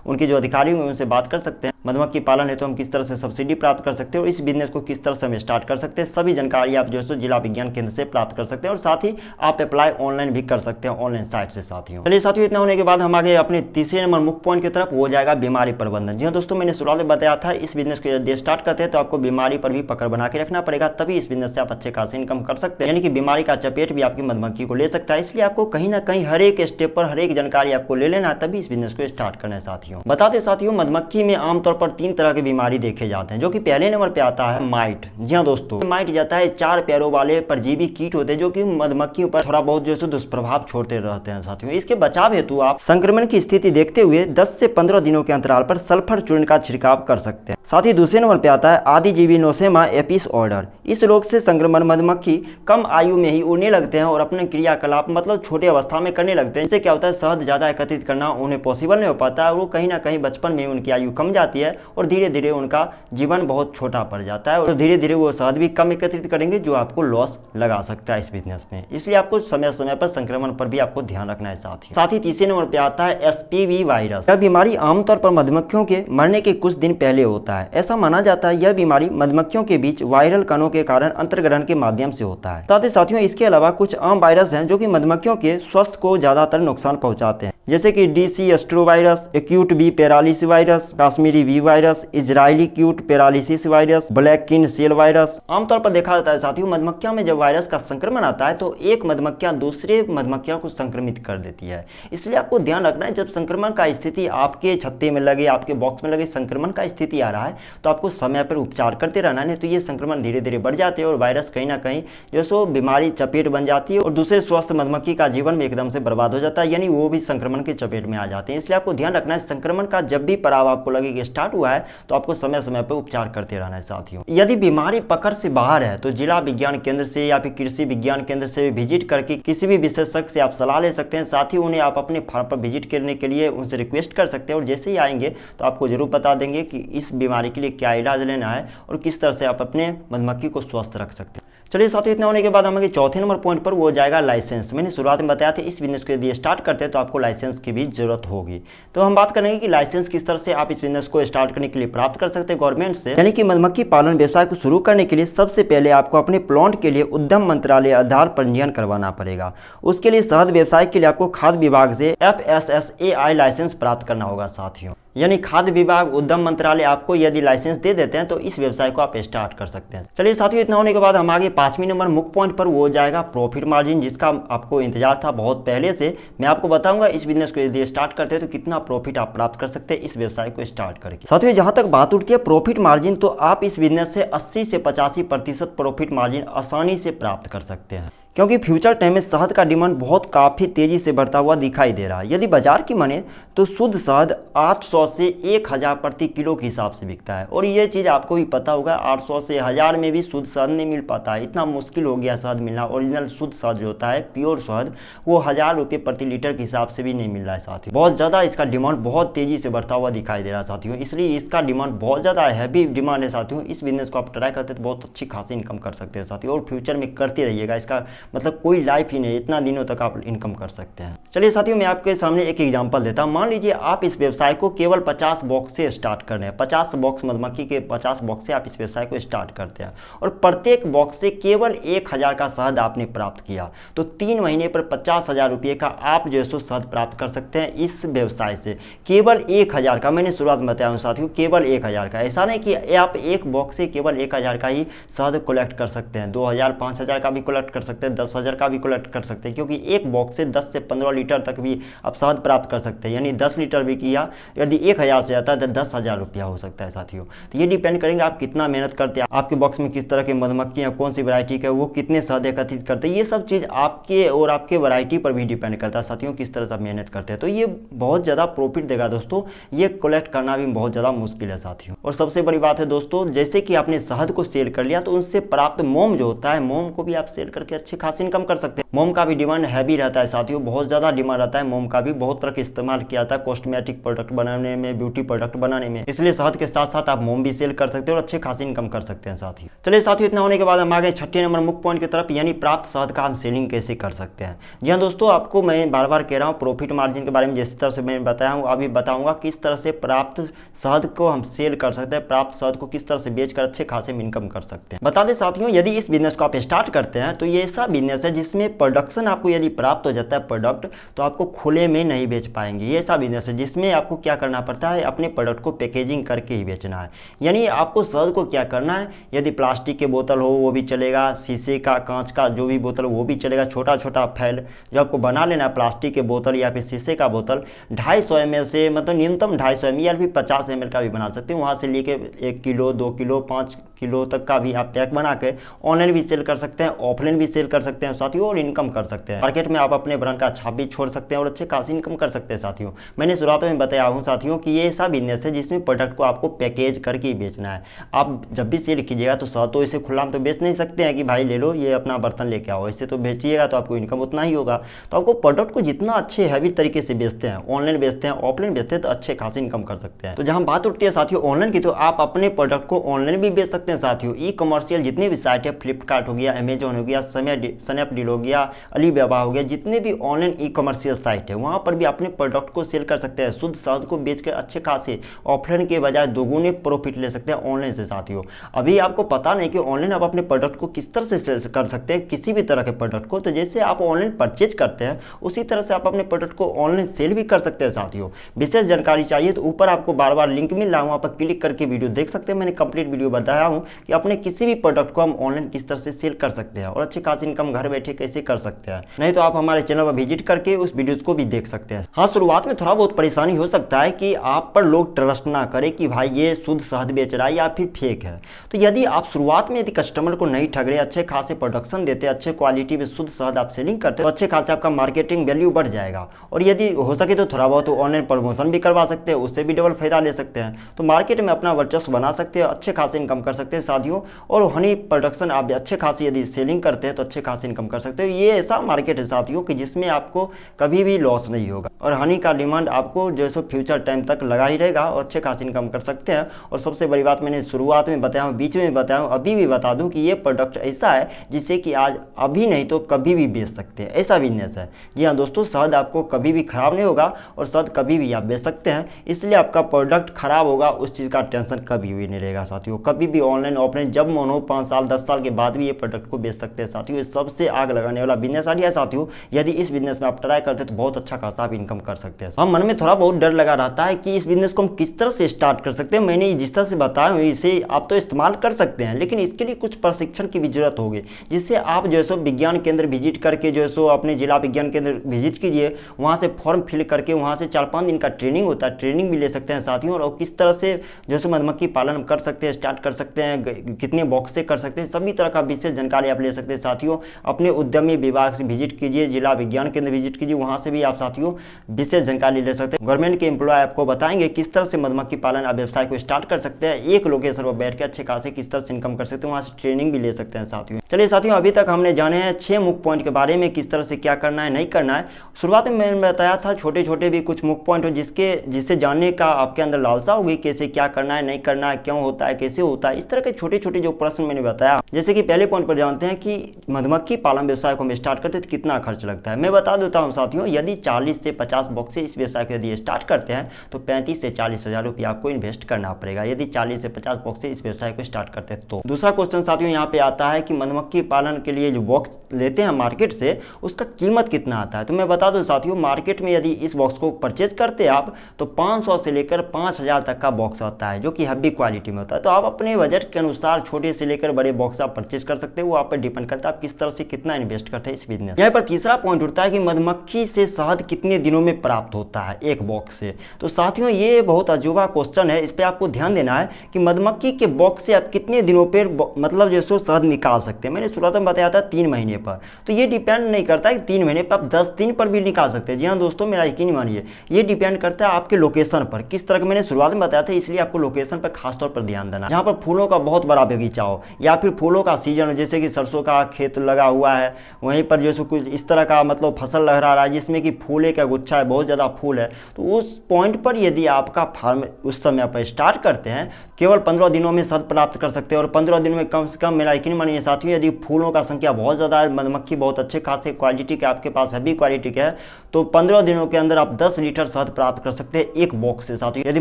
उनके जो अधिकारी होंगे उनसे बात कर सकते हैं मधुमक्खी पालन है तो हम किस तरह से सब्सिडी प्राप्त कर सकते हैं और इस बिजनेस को किस तरह से हम स्टार्ट कर सकते हैं। सभी जानकारी आप जो है जिला विज्ञान केंद्र से प्राप्त कर सकते हैं और साथ ही आप अप्लाई ऑनलाइन भी कर सकते हैं ऑनलाइन साइट से साथियों। चलिए साथियों, इतना होने के बाद हम आगे अपने तीसरे नंबर मुख्य पॉइंट की तरफ, वो जाएगा बीमारी प्रबंधन। जी हाँ दोस्तों, मैंने शुरुआत में बताया था इस बिजनेस को यदि स्टार्ट करते हैं तो आपको बीमारी पर भी पकड़ बना के रखना पड़ेगा, तभी इस बिजनेस से आप अच्छे खासी इनकम कर सकते हैं। यानी कि बीमारी का चपेट भी आपकी मधुमक्खी को ले सकता है, इसलिए आपको कहीं ना कहीं हर एक स्टेप पर हर एक जानकारी आपको ले लेना है, तभी इस बिजनेस को स्टार्ट करना है साथियों। बता दें साथियों, मधुमक्खी में आमतौर पर 3 तरह के बीमारी देखे जाते हैं, जो कि पहले नंबर पे आता है माइट। जी हाँ दोस्तों, माइट जाता है 4 पैरों वाले परजीवी कीट होते हैं जो कि मधुमक्खी पर थोड़ा बहुत जो है दुष्प्रभाव छोड़ते रहते हैं साथियों। इसके बचाव हेतु आप संक्रमण की स्थिति देखते हुए 10 से 15 दिनों के अंतराल पर सल्फर चूर्ण का छिड़काव कर सकते हैं। साथ ही दूसरे नंबर पे आता है आदिजीवी नोसेमा एपिस ऑर्डर। इस रोग से संक्रमण मधुमक्खी कम आयु में ही उड़ने लगते हैं और अपने क्रियाकलाप मतलब छोटे अवस्था में करने लगते हैं। इससे क्या होता है, शहद ज्यादा एकत्रित करना उन्हें पॉसिबल नहीं हो पाता है और वो कहीं ना कहीं बचपन में उनकी आयु कम जाती है और धीरे धीरे उनका जीवन बहुत छोटा पड़ जाता है और धीरे धीरे वो शहद भी कम एकत्रित करेंगे, जो आपको लॉस लगा सकता है इस बिजनेस में। इसलिए आपको समय समय पर संक्रमण पर भी आपको ध्यान रखना है साथ ही तीसरे नंबर पे आता है एसपीवी वायरस। यह बीमारी आमतौर पर मधुमक्खियों के मरने के कुछ दिन पहले होता है। ऐसा माना जाता है यह बीमारी मधुमक्खियों के बीच वायरल कणों के कारण अंतर्ग्रहण के माध्यम से होता है। साथ ही साथियों, इसके अलावा कुछ आम वायरस हैं जो कि मधुमक्खियों के स्वास्थ्य को ज्यादातर नुकसान पहुंचाते हैं, जैसे कि DC astro virus, acute bee paralysis virus, Kashmiri bee virus, Israeli acute paralysis virus, black queen cell virus. आमतौर पर देखा जाता है साथियों, मधुमक्खियों में जब वायरस का संक्रमण आता है तो एक मधुमक्खियां दूसरे मधुमक्खियों को संक्रमित कर देती है। इसलिए आपको ध्यान रखना है, जब संक्रमण का स्थिति आपके छत्ते में लगे, आपके बॉक्स में लगे, संक्रमण का स्थिति आ रहा है तो आपको समय पर उपचार करते रहना है, तो ये संक्रमण धीरे धीरे बढ़ जाते हैं और वायरस कहीं ना कहीं जो सो बीमारी चपेट बन जाती है और दूसरे स्वस्थ मधुमक्खी का जीवन में एकदम से बर्बाद हो जाता है, यानी वो भी संक्रमण के चपेट में आ जाते हैं। इसलिए आपको ध्यान रखना है, संक्रमण का जब भी पड़ाव आपको लगे कि स्टार्ट स्टार्ट हुआ है तो आपको समय समय पर उपचार करते रहना है साथियों। यदि बीमारी पकड़ से बाहर है तो जिला विज्ञान केंद्र से या फिर कृषि विज्ञान केंद्र से विजिट करके किसी भी विशेषज्ञ से आप सलाह ले सकते हैं। साथ ही उन्हें आप अपने फार्म पर विजिट करने के लिए उनसे रिक्वेस्ट कर सकते हैं और जैसे ही आएंगे तो आपको जरूर बता देंगे कि इस बीमारी के लिए क्या इलाज लेना है और किस तरह से आप अपने मधुमक्खी को स्वस्थ रख सकते हैं। चलिए साथियों, इतना होने के बाद हमारे चौथे नंबर पॉइंट पर वो हो जाएगा लाइसेंस। मैंने शुरुआत में बताया था इस बिजनेस को यदि स्टार्ट करते हैं तो आपको लाइसेंस की भी जरूरत होगी। तो हम बात करेंगे कि लाइसेंस किस तरह से आप इस बिजनेस को स्टार्ट करने के लिए प्राप्त कर सकते हैं गवर्नमेंट से। यानी कि मधुमक्खी पालन व्यवसाय को शुरू करने के लिए सबसे पहले आपको अपने प्लांट के लिए उद्यम मंत्रालय आधार पंजीयन करवाना पड़ेगा। उसके लिए शहद व्यवसाय के लिए आपको खाद्य विभाग से FSSAI लाइसेंस प्राप्त करना होगा साथियों। यानी खाद्य विभाग उद्यम मंत्रालय आपको यदि लाइसेंस दे देते हैं तो इस व्यवसाय को आप स्टार्ट कर सकते हैं। चलिए साथियों, इतना होने के बाद हम आगे 5वें नंबर मुख्य पॉइंट पर वो हो जाएगा प्रॉफिट मार्जिन, जिसका आपको इंतजार था बहुत पहले से। मैं आपको बताऊंगा इस बिजनेस को यदि स्टार्ट करते हैं तो कितना प्रॉफिट आप प्राप्त कर सकते हैं इस व्यवसाय को स्टार्ट करके। साथियों, जहां तक बात उठती है प्रॉफिट मार्जिन, तो आप इस बिजनेस से 80 से 85% प्रॉफिट मार्जिन आसानी से प्राप्त कर सकते हैं, क्योंकि फ्यूचर टाइम में शहद का डिमांड बहुत काफ़ी तेज़ी से बढ़ता हुआ दिखाई दे रहा है। यदि बाजार की माने तो शुद्ध शहद 800 से 1000 प्रति किलो के हिसाब से बिकता है और ये चीज़ आपको भी पता होगा, 800 से 1000 में भी शुद्ध शहद नहीं मिल पाता है। इतना मुश्किल हो गया शहद मिलना। ओरिजिनल शुद्ध शहद जो होता है, प्योर शहद, वो 1000 रुपये प्रति लीटर के हिसाब से भी नहीं मिल रहा है साथियों। बहुत ज़्यादा इसका डिमांड बहुत तेज़ी से बढ़ता हुआ दिखाई दे रहा है साथियों, इसलिए इसका डिमांड बहुत ज़्यादा हैवी डिमांड है साथियों। इस बिजनेस को आप ट्राई करते तो बहुत अच्छी खासी इनकम कर सकते हो साथियों और फ्यूचर में करते रहिएगा। इसका मतलब कोई लाइफ ही नहीं, इतना दिनों तक आप इनकम कर सकते हैं। चलिए साथियों, मैं आपके सामने एक एग्जांपल देता हूं। मान लीजिए आप इस व्यवसाय को केवल 50 बॉक्स से स्टार्ट कर रहे हैं। 50 बॉक्स मधुमक्खी के 50 बॉक्स से आप इस व्यवसाय को स्टार्ट करते हैं और प्रत्येक बॉक्स से केवल 1000 का शहद आपने प्राप्त किया तो 3 महीने पर 50,000 रुपये का आप जो है सो शहद प्राप्त कर सकते हैं इस व्यवसाय से। केवल 1000 का, मैंने शुरुआत में बताया हूँ साथियों, केवल 1000 का। ऐसा नहीं कि आप एक बॉक्स से केवल 1000 का ही शहद कलेक्ट कर सकते हैं, 2000 5000 का भी कलेक्ट कर सकते हैं, 10,000 का भी कलेक्ट कर सकते हैं, क्योंकि एक बॉक्स से 10 से 15 लीटर तक भी आप शहद प्राप्त कर सकते हैं। यानी 10 लीटर भी किया, यदि 1000 से आता है तो 10,000 रुपया हो सकता है साथियों। तो ये डिपेंड करेंगे आप कितना मेहनत करते हैं, आपके बॉक्स में किस तरह के मधुमक्खियां, कौन सी वैरायटी का, वो कितने शहद एकत्रित करते हैं। ये सब चीज़ आपके और आपके वैरायटी पर भी डिपेंड करता है साथियों, किस तरह से आप मेहनत करते हैं। तो ये बहुत ज़्यादा प्रॉफिट देगा दोस्तों। ये कलेक्ट करना भी बहुत ज़्यादा मुश्किल है साथियों। और सबसे बड़ी बात है दोस्तों, जैसे कि आपने शहद को सेल कर लिया तो उनसे प्राप्त मोम जो होता है, मोम को भी आप सेल करके अच्छी खासी इनकम कर सकते हैं। मोम का भी डिमांड हैवी रहता है साथियों, बहुत ज़्यादा डिमांड रहता है मोम का भी। बहुत तरह के इस्तेमाल किया जाता है कॉस्मेटिक प्रोडक्ट बनाने में, ब्यूटी प्रोडक्ट बनाने में, इसलिए शहद के साथ साथ आप मोम भी सेल कर सकते हैं और अच्छे खासी इनकम कर सकते हैं साथियों। चलिए साथियों, इतना होने के बाद हम आ गए 6ठे नंबर मुख्य पॉइंट की तरफ, यानी प्राप्त शहद का हम सेलिंग कैसे कर सकते हैं। जी हाँ दोस्तों, आपको मैं बार बार कह रहा हूँ प्रॉफिट मार्जिन के बारे में जिस तरह से मैंने बताया हूँ, अभी बताऊंगा किस तरह से प्राप्त शहद को हम सेल कर सकते हैं, प्राप्त शहद को किस तरह से बेचकर अच्छे खासे इनकम कर सकते हैं। बता दें साथियों, यदि इस बिजनेस को आप स्टार्ट करते हैं तो ये ऐसा बिजनेस है जिसमें प्रोडक्शन आपको यदि प्राप्त हो जाता है प्रोडक्ट, तो आपको खुले में नहीं बेच पाएंगे। ये ऐसा बिजनेस है जिसमें आपको क्या करना पड़ता है, अपने प्रोडक्ट को पैकेजिंग करके ही बेचना है। यानी आपको शहद को क्या करना है, यदि प्लास्टिक के बोतल हो वो भी चलेगा, शीशे का, कांच का जो भी बोतल वो भी चलेगा, छोटा छोटा फैल जो आपको बना लेना है, प्लास्टिक के बोतल या फिर शीशे का बोतल 250 ml से, मतलब न्यूनतम 250 ml या फिर 50 ml का भी बना सकते हैं। वहाँ से लेके 1 किलो 2 किलो 5 किलो तक का भी आप पैक बना के ऑनलाइन भी सेल कर सकते हैं, ऑफलाइन भी सेल कर सकते हैं साथियों और इनकम कर सकते हैं। मार्केट में आप अपने ब्रांड का छाप भी छोड़ सकते हैं और अच्छे खासी इनकम कर सकते हैं साथियों। मैंने शुरुआत में बताया हूँ साथियों कि ये ऐसा बिजनेस है जिसमें प्रोडक्ट को आपको पैकेज करके ही बेचना है। आप जब भी सेल कीजिएगा तो शहद तो इसे खुला में तो बेच नहीं सकते हैं कि भाई ले लो ये अपना बर्तन लेके आओ, इससे तो बेचिएगा तो आपको इनकम उतना ही होगा। तो आपको प्रोडक्ट को जितना अच्छे हैवी तरीके से बेचते हैं, ऑनलाइन बेचते हैं, ऑफलाइन बेचते हैं, तो अच्छे खासी इनकम कर सकते हैं। तो जहाँ बात उठती है साथियों ऑनलाइन की, तो आप अपने प्रोडक्ट को ऑनलाइन भी बेच सकते हैं साथियों। ई कमर्शियल जितने भी साइट है, फ्लिपकार्ट हो गया, अमेजोन हो गया, स्नैपडील हो गया, अलीबाबा हो गया, जितने भी ऑनलाइन ई कमर्शियल साइट है वहाँ पर भी अपने प्रोडक्ट को सेल कर सकते हैं। शुद्ध शहद को बेचकर अच्छे खासे ऑफलाइन के बजाय दोगुने प्रॉफिट ले सकते हैं ऑनलाइन से साथियों। अभी आपको पता नहीं कि ऑनलाइन आप अपने प्रोडक्ट को किस तरह से सेल कर सकते हैं, किसी भी तरह के प्रोडक्ट को। तो जैसे आप ऑनलाइन परचेज करते हैं उसी तरह से आप अपने प्रोडक्ट को ऑनलाइन सेल भी कर सकते हैं साथियों। विशेष जानकारी चाहिए तो ऊपर आपको बार बार लिंक मिल रहा है, वहाँ पर क्लिक करके वीडियो देख सकते हैं। मैंने कंप्लीट वीडियो बताया हूँ हूँ कि अपने किसी भी प्रोडक्ट को हम ऑनलाइन किस तरह से सेल कर सकते हैं और अच्छी खासी इनकम घर बैठे कैसे कर सकते हैं। नहीं तो आप हमारे चैनल पर विजिट करके उस वीडियोस को भी देख सकते हैं। हाँ, शुरुआत में थोड़ा बहुत परेशानी हो सकता है कि आप पर लोग ट्रस्ट ना करें कि भाई ये शुद्ध शहद बेच रहा है या फिर फेक है। तो यदि आप शुरुआत में यदि कस्टमर को नहीं ठग रहे, अच्छे खासे प्रोडक्शन देते, अच्छे क्वालिटी में शुद्ध शहद आप सेलिंग करते, तो अच्छे खासे आपका मार्केटिंग वैल्यू बढ़ जाएगा। और यदि हो सके तो थोड़ा बहुत ऑनलाइन प्रमोशन भी करवा सकते हैं, उससे भी डबल फायदा ले सकते हैं। तो मार्केट में अपना वर्चस्व बना सकते हैं, अच्छे खासे इनकम कर सकते हैं साथियों। और हनी प्रोडक्शन आप अच्छे खासी यदि सेलिंग करते हैं तो अच्छे खासे इनकम कर सकते हो। ये ऐसा मार्केट है साथियों कि जिसमें आपको कभी भी लॉस नहीं होगा और हनी का डिमांड आपको जो है फ्यूचर टाइम तक लगा ही रहेगा और अच्छे खासी इनकम कर सकते हैं। और सबसे बड़ी बात मैंने शुरुआत में बताया हूँ, बीच में बताया हूँ, अभी भी बता दूं कि ये प्रोडक्ट ऐसा है जिससे कि आज अभी नहीं तो कभी भी बेच सकते हैं, ऐसा बिजनेस है। जी हाँ दोस्तों, शहद आपको कभी भी खराब नहीं होगा और शहद कभी भी आप बेच सकते हैं। इसलिए आपका प्रोडक्ट खराब होगा उस चीज़ का टेंशन कभी भी नहीं रहेगा साथियों। कभी भी ऑनलाइन ऑफलाइन जब मन हो 5 साल 10 साल के बाद भी ये प्रोडक्ट को बेच सकते हैं साथियों। ये सबसे आग लगाने वाला बिजनेस आइडिया है साथियों। यदि इस बिजनेस में आप ट्राई करते हैं तो बहुत अच्छा खासा आप इनकम कर सकते हैं। हम मन में थोड़ा बहुत डर लगा रहता है कि इस बिजनेस को हम किस तरह से स्टार्ट कर सकते हैं। मैंने जिस तरह से बताया इसे आप तो इस्तेमाल कर सकते हैं, लेकिन इसके लिए कुछ प्रशिक्षण की भी जरूरत होगी, जिससे आप जो है सो विज्ञान केंद्र विजिट करके जो है सो अपने जिला विज्ञान केंद्र विजिट कीजिए, वहाँ से फॉर्म फिल करके वहाँ से 4-5 दिन का ट्रेनिंग होता है, ट्रेनिंग भी ले सकते हैं साथियों। और किस तरह से जो है मधुमक्खी पालन कर सकते हैं, स्टार्ट कर सकते हैं, कितने बॉक्स से कर सकते हैं, सभी तरह का विशेष जानकारी आप ले सकते हैं साथियों। अपने उद्यमी विभाग से विजिट कीजिए, जिला विज्ञान केंद्र विजिट कीजिए, वहाँ से भी आप साथियों विशेष जानकारी ले सकते हैं। गवर्नमेंट के एम्प्लॉय आपको बताएंगे किस तरह से मधुमक्खी पालन आप व्यवसाय को स्टार्ट कर सकते हैं। एक लोकेशन पर बैठ के अच्छे खासे किस तरह से इनकम कर सकते हैं, वहाँ से ट्रेनिंग भी ले सकते हैं साथियों। चलिए साथियों, अभी तक हमने जाने हैं 6 मुख्य पॉइंट के बारे में, किस तरह से क्या करना है नहीं करना है। शुरुआत में मैंने बताया था छोटे छोटे भी कुछ मुख्य पॉइंट हो जिससे जानने का आपके अंदर लालसा होगी, कैसे क्या करना है नहीं करना है, क्यों होता है, कैसे होता है, इस तरह के छोटे छोटे जो प्रश्न मैंने बताया। जैसे कि पहले पॉइंट पर जानते हैं कि मधुमक्खी पालन व्यवसाय को हम स्टार्ट करते हैं तो कितना खर्च लगता है। मैं बता देता हूँ साथियों, यदि 40 से 50 बॉक्स से इस व्यवसाय को यदि स्टार्ट करते हैं तो 35 से 40 हज़ार रुपये आपको इन्वेस्ट करना पड़ेगा, यदि 40 से 50 बॉक्स से इस व्यवसाय को स्टार्ट करते हैं तो। दूसरा क्वेश्चन साथियों यहाँ पे आता है कि मधुमक्खी पालन के लिए जो बॉक्स लेते हैं मार्केट से उसका कीमत कितना आता है। तो मैं बता दूं साथियों, मार्केट में यदि इस बॉक्स को परचेज करते हैं आप तो 500 से लेकर 5000 तक का बॉक्स आता है, जो कि हैवी क्वालिटी में होता है। तो आप अपने बजट के अनुसार छोटे से लेकर बड़े बॉक्स आप परचेज कर सकते हैं, वो आप पर डिपेंड करता है आप किस तरह से कितना इन्वेस्ट करते हैं इस बिजनेस। यहाँ पर तीसरा पॉइंट उठता है कि मधुमक्खी से शहद कितने दिनों में प्राप्त होता है एक बॉक्स से। तो साथियों ये बहुत अजूबा क्वेश्चन है, इस पर आपको ध्यान देना है कि मधुमक्खी के बॉक्स से आप कितने दिनों पर मतलब जो सो शहद निकाल सकते हैं। मैंने शुरुआत में बताया था 3 महीने पर, तो ये डिपेंड नहीं करता है कि 3 महीने पर आप 10 दिन पर भी निकाल सकते हैं। जी हाँ दोस्तों, मेरा यकीन मानिए, ये डिपेंड करता है आपके लोकेशन पर, किस तरह का मैंने शुरुआत में बताया था, इसलिए आपको लोकेशन पर खासतौर पर ध्यान देना। जहाँ पर फूलों का बहुत बड़ा बगीचा हो या फिर फूलों का सीजन हो, जैसे कि सरसों का खेत लगा हुआ है, वहीं पर जो कुछ इस तरह का मतलब फसल लहरा रहा है जिसमें कि फूले का गुच्छा है, बहुत ज़्यादा फूल है, तो उस पॉइंट पर यदि आपका फार्म उस समय पर स्टार्ट करते हैं, केवल 15 दिनों में शहद प्राप्त कर सकते हैं। और 15 दिन में कम से कम, मेरा यकीन मानिए साथियों, यदि फूलों का संख्या बहुत ज़्यादा है, मधुमक्खी बहुत अच्छे खासे क्वालिटी के आपके पास हैवी क्वालिटी के है, तो 15 दिनों के अंदर आप 10 लीटर शहद प्राप्त कर सकते हैं एक बॉक्स से साथियों, यदि